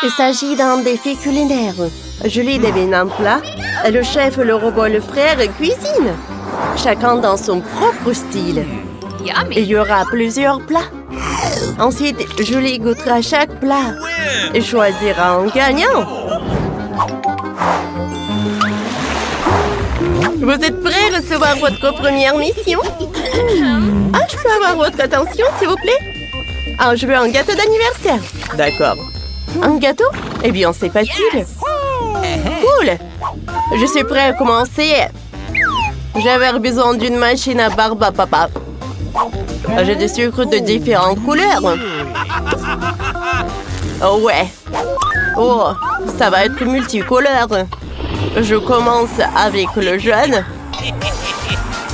Il s'agit d'un défi culinaire. Julie devine un plat. Le chef, le robot, le frère cuisine. Chacun dans son propre style. Il y aura plusieurs plats. Ensuite, Julie goûtera chaque plat et choisira un gagnant. Vous êtes prêts à recevoir votre première mission? Ah, je peux avoir votre attention, s'il vous plaît? Ah, je veux un gâteau d'anniversaire. D'accord. Un gâteau? Eh bien, c'est facile. Cool. Je suis prêt à commencer. J'avais besoin d'une machine à barbe à papa. J'ai des sucres de différentes couleurs. Oh ouais. Oh, ça va être multicolore. Je commence avec le jaune.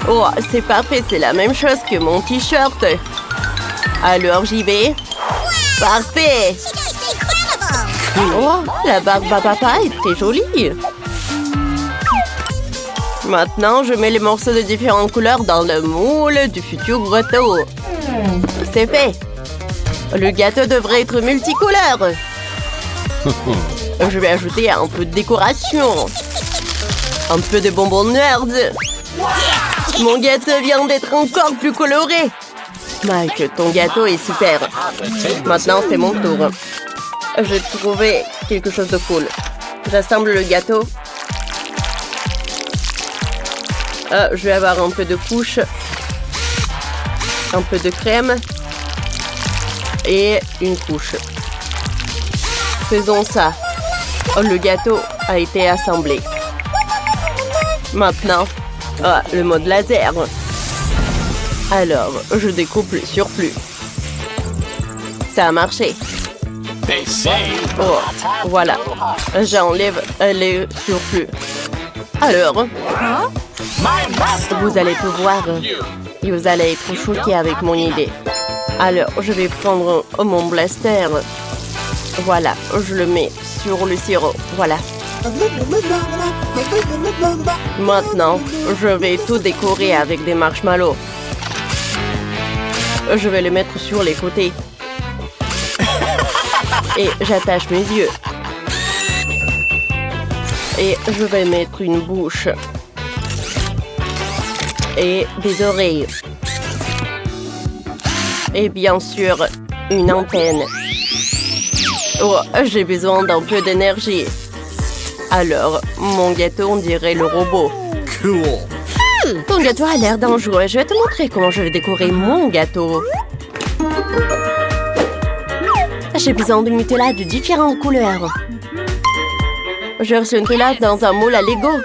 Oh, c'est parfait, c'est la même chose que mon t-shirt. Alors j'y vais. Parfait. Oh, la barbe à papa est très jolie. Maintenant, je mets les morceaux de différentes couleurs dans le moule du futur gâteau. C'est fait. Le gâteau devrait être multicolore. Je vais ajouter un peu de décoration. Un peu de bonbons nerds. Mon gâteau vient d'être encore plus coloré. Mike, ton gâteau est super. Maintenant, c'est mon tour. J'ai trouvé quelque chose de cool. J'assemble le gâteau. Je vais avoir un peu de couche. Un peu de crème. Et une couche. Faisons ça. Le gâteau a été assemblé. Maintenant, le mode laser. Alors, je découpe le surplus. Ça a marché. Oh, voilà. J'enlève les surplus. Alors, vous allez tout voir et vous allez être choqués avec mon idée. Alors, je vais prendre mon blaster. Voilà, je le mets sur le sirop. Voilà. Maintenant, je vais tout décorer avec des marshmallows. Je vais les mettre sur les côtés. Et j'attache mes yeux. Et je vais mettre une bouche. Et des oreilles. Et bien sûr, une antenne. Oh, j'ai besoin d'un peu d'énergie. Alors, mon gâteau, on dirait le robot. Cool. Ton gâteau a l'air dangereux. Je vais te montrer comment je vais décorer mon gâteau. J'ai besoin de Nutella de différentes couleurs. Je verse le Nutella dans un moule à Lego.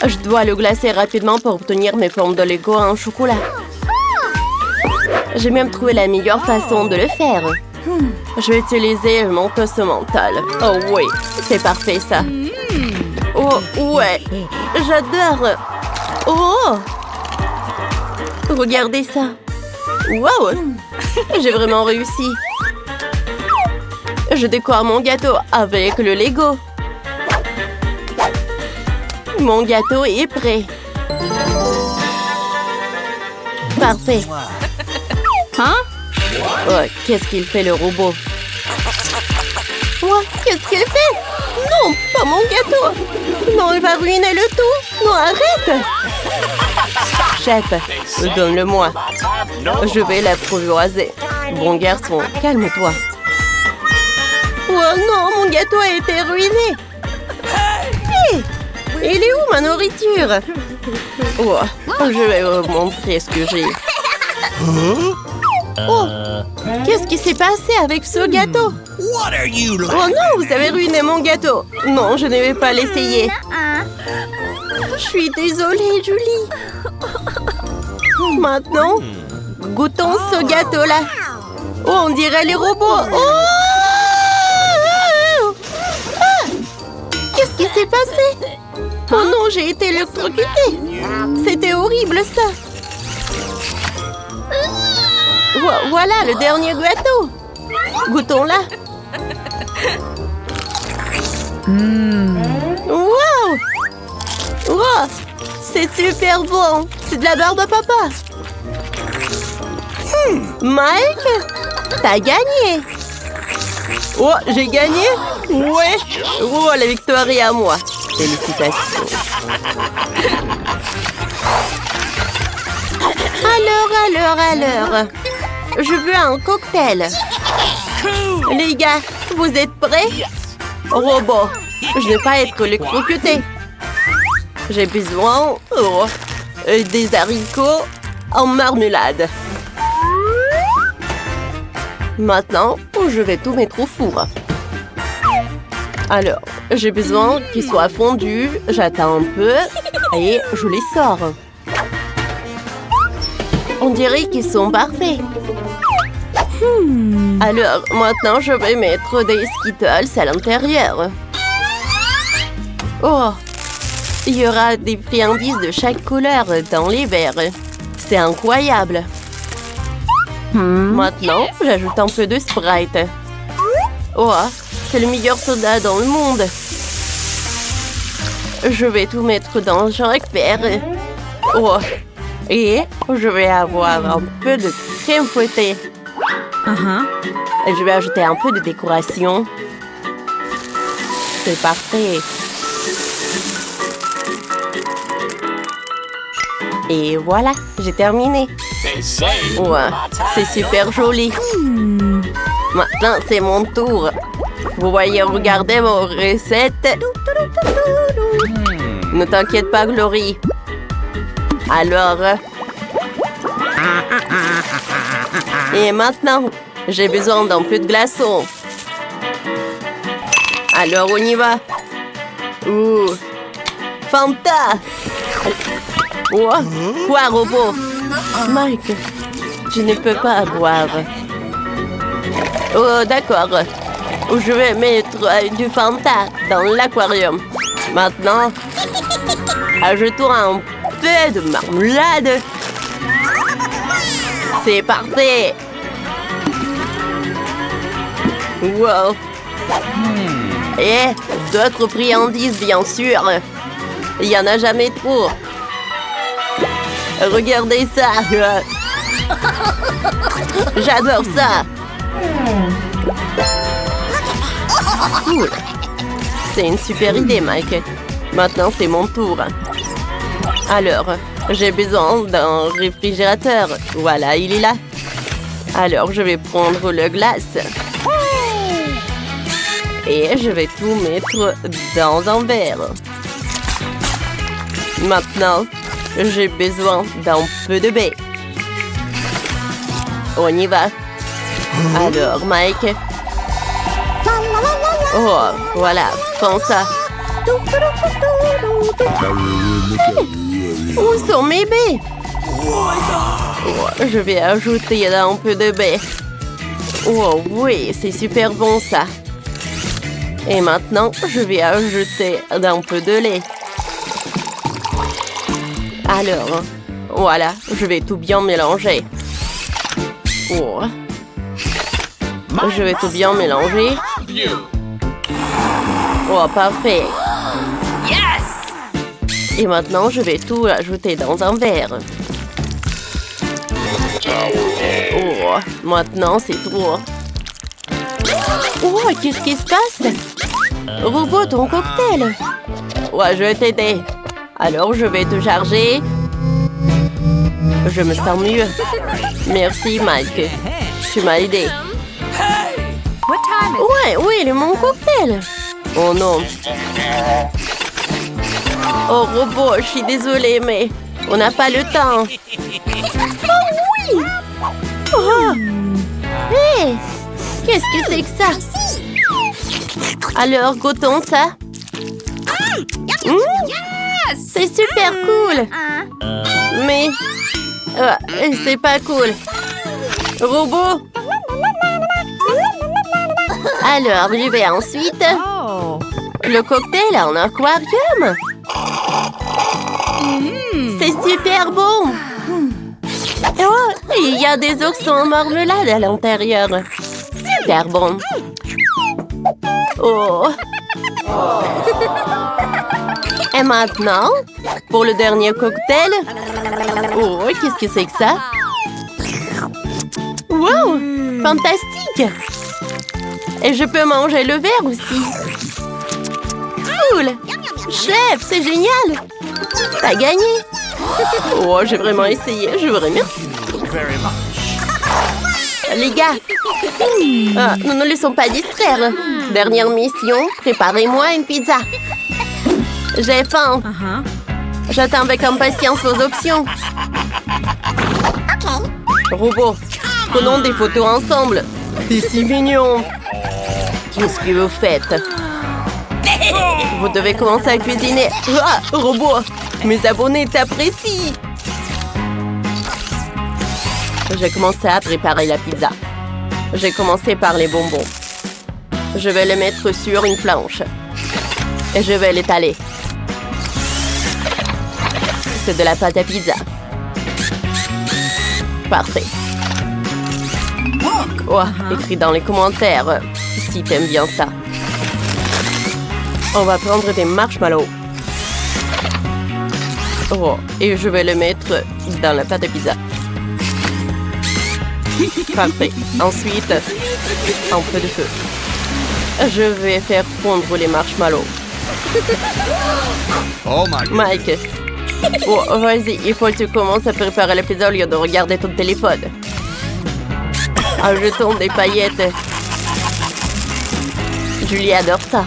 Je dois le glacer rapidement pour obtenir mes formes de Lego en chocolat. J'ai même trouvé la meilleure façon de le faire. Je vais utiliser mon toast mental. Oh oui, c'est parfait ça. Oh ouais, j'adore. Oh, regardez ça. Wow, j'ai vraiment réussi. Je décore mon gâteau avec le Lego. Mon gâteau est prêt. Parfait. Hein? Oh, qu'est-ce qu'il fait le robot? Oh, qu'est-ce qu'il fait? Non, pas mon gâteau. Non, il va ruiner le tout. Non, arrête. Chef, donne-le-moi. Je vais l'apprivoiser. Bon garçon, calme-toi. Oh non, mon gâteau a été ruiné. Hé, il est où ma nourriture? Oh, je vais vous montrer ce que j'ai. Oh, qu'est-ce qui s'est passé avec ce gâteau? Oh non, vous avez ruiné mon gâteau. Non, je ne vais pas l'essayer. Je suis désolée, Julie. Maintenant, goûtons ce gâteau-là. Oh, on dirait les robots. Oh! Ah! Qu'est-ce qui s'est passé? Oh non, j'ai été électrocutée. C'était horrible, ça. Voilà le dernier gâteau. Goûtons-la. Wow! Wow! C'est super bon. C'est de la barbe à papa. Mike, t'as gagné. Oh, j'ai gagné? Ouais. Oh, la victoire est à moi. Félicitations. Alors. Je veux un cocktail. Les gars, vous êtes prêts? Robot, je ne vais pas être électrocuté. J'ai besoin des haricots en marmelade. Maintenant, je vais tout mettre au four. Alors, j'ai besoin qu'ils soient fondus. J'attends un peu et je les sors. On dirait qu'ils sont parfaits. Alors, maintenant, je vais mettre des Skittles à l'intérieur. Oh, il y aura des friandises de chaque couleur dans les verres. C'est incroyable. Maintenant, j'ajoute un peu de Sprite. Oh, c'est le meilleur soda dans le monde. Je vais tout mettre dans chaque verre. Oh, et je vais avoir un peu de crème fouettée. Et je vais ajouter un peu de décoration. C'est parfait. Et voilà, j'ai terminé. Ouais, c'est super joli. Maintenant, c'est mon tour. Vous voyez, regardez mon recette. Ne t'inquiète pas, Glory. Alors... Et maintenant, j'ai besoin d'un peu de glaçons. Alors, on y va. Ouh. Fanta. Oh. Quoi, robot? Mike, je ne peux pas boire. Oh, d'accord. Je vais mettre du Fanta dans l'aquarium. Maintenant, ajoutons un peu de marmelade. C'est parfait. Wow. Et d'autres friandises, bien sûr. Il n'y en a jamais trop. Regardez ça. J'adore ça. Cool. C'est une super idée, Mike. Maintenant, c'est mon tour. Alors, j'ai besoin d'un réfrigérateur. Voilà, il est là. Alors, je vais prendre le glace. Et je vais tout mettre dans un verre. Maintenant, j'ai besoin d'un peu de baie. On y va. Alors, Mike. Oh, voilà, prends ça. Où sont mes baies? Oh, je vais ajouter un peu de baie. Oh oui, c'est super bon ça. Et maintenant, je vais ajouter un peu de lait. Alors, voilà, je vais tout bien mélanger. Oh. Je vais tout bien mélanger. Oh, parfait. Et maintenant, je vais tout ajouter dans un verre. Oh, maintenant, c'est trop. Oh, qu'est-ce qui se passe? Robot, ton cocktail. Ouais, je vais t'aider. Alors, je vais te charger. Je me sens mieux. Merci, Mike. Tu m'as aidé. Ouais, oui, il est mon cocktail. Oh non. Oh, robot, je suis désolée, mais on n'a pas le temps. Oh oui! Oh. Hey! Qu'est-ce que c'est que ça? Alors, goûtons ça. C'est super cool. Mais c'est pas cool. Robot. Alors, je vais ensuite le cocktail en aquarium. C'est super bon. Oh, il y a des oursons en marmelade à l'intérieur. Super bon. Oh. Et maintenant, pour le dernier cocktail. Oh, qu'est-ce que c'est que ça? Wow, fantastique. Et je peux manger le verre aussi. Cool! Chef, c'est génial! T'as gagné! Oh, j'ai vraiment essayé. Je vous remercie. Les gars, nous ne laissons pas distraire. Dernière mission, préparez-moi une pizza. J'ai faim. J'attends avec impatience vos options. Robot, prenons des photos ensemble. C'est si mignon. Qu'est-ce que vous faites? Vous devez commencer à cuisiner. Ah, robot, mes abonnés t'apprécient. J'ai commencé à préparer la pizza. J'ai commencé par les bonbons. Je vais les mettre sur une planche. Et je vais l'étaler. C'est de la pâte à pizza. Parfait. Oh, écris dans les commentaires si t'aimes bien ça. On va prendre des marshmallows. Oh, et je vais le mettre dans la pâte à pizza. Parfait. Ensuite, un peu de feu. Je vais faire fondre les marshmallows. Oh my God. Mike. Oh, vas-y, il faut que tu commences à préparer la pizza au lieu de regarder ton téléphone. Ajoutons des paillettes. Julie adore ça.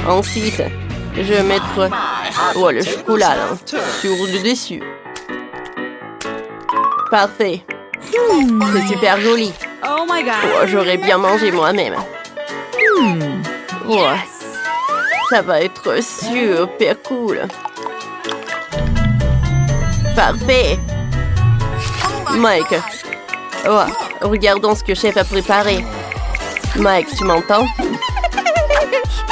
Ensuite, je vais mettre le chocolat là, sur le dessus. Parfait. C'est super joli. Oh my God. Oh, j'aurais bien mangé moi-même. Oh, ça va être super cool. Parfait. Mike. Oh, regardons ce que chef a préparé. Mike, tu m'entends?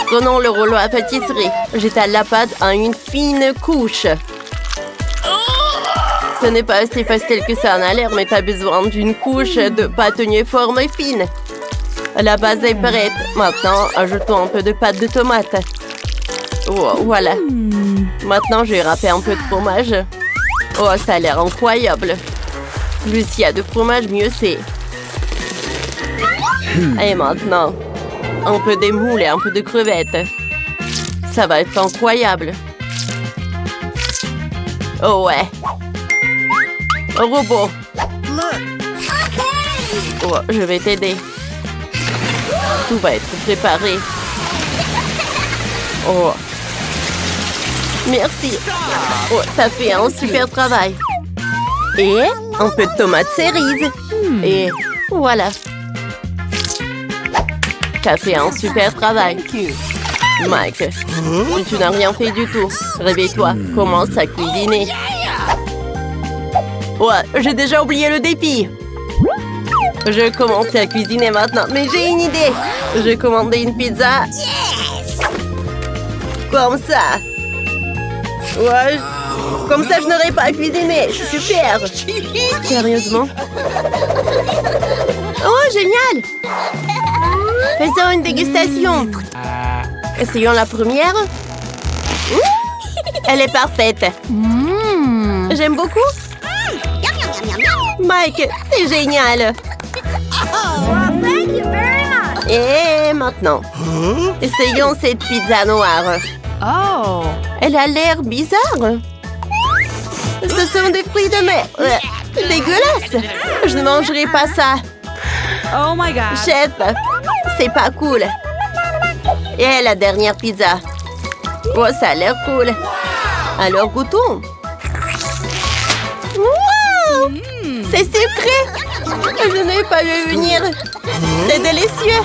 Prenons le rouleau à pâtisserie. J'étale la pâte en une fine couche. Ce n'est pas assez facile que ça en a l'air, mais tu as besoin d'une couche de pâte uniforme et fine. La base est prête. Maintenant, ajoutons un peu de pâte de tomate. Oh, voilà. Maintenant, je vais râper un peu de fromage. Oh, ça a l'air incroyable. Plus il y a de fromage, mieux c'est. Et maintenant, un peu de moules et un peu de crevettes. Ça va être incroyable. Oh ouais. Robot. Oh, je vais t'aider. Tout va être préparé. Oh. Merci. Oh, t'as fait un super travail. Et un peu de tomates cerises. Et voilà. T'as fait un super travail. Mike, tu n'as rien fait du tout. Réveille-toi, commence à cuisiner. Ouais, j'ai déjà oublié le défi. Je commence à cuisiner maintenant, mais j'ai une idée. Je vais commander une pizza. Comme ça. Ouais, comme ça je n'aurai pas à cuisiner. Super. Sérieusement? Oh, génial. Faisons une dégustation. Essayons la première. Elle est parfaite. J'aime beaucoup. Mike, c'est génial. Et maintenant, essayons cette pizza noire. Oh. Elle a l'air bizarre. Ce sont des fruits de mer. Dégueulasse. Je ne mangerai pas ça. Oh my God. Chef, c'est pas cool. Et la dernière pizza. Oh, ça a l'air cool. Alors goûtons. Wow! C'est sucré. Je n'ai pas vu venir. C'est délicieux.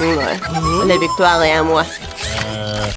Ouais. La victoire est à moi.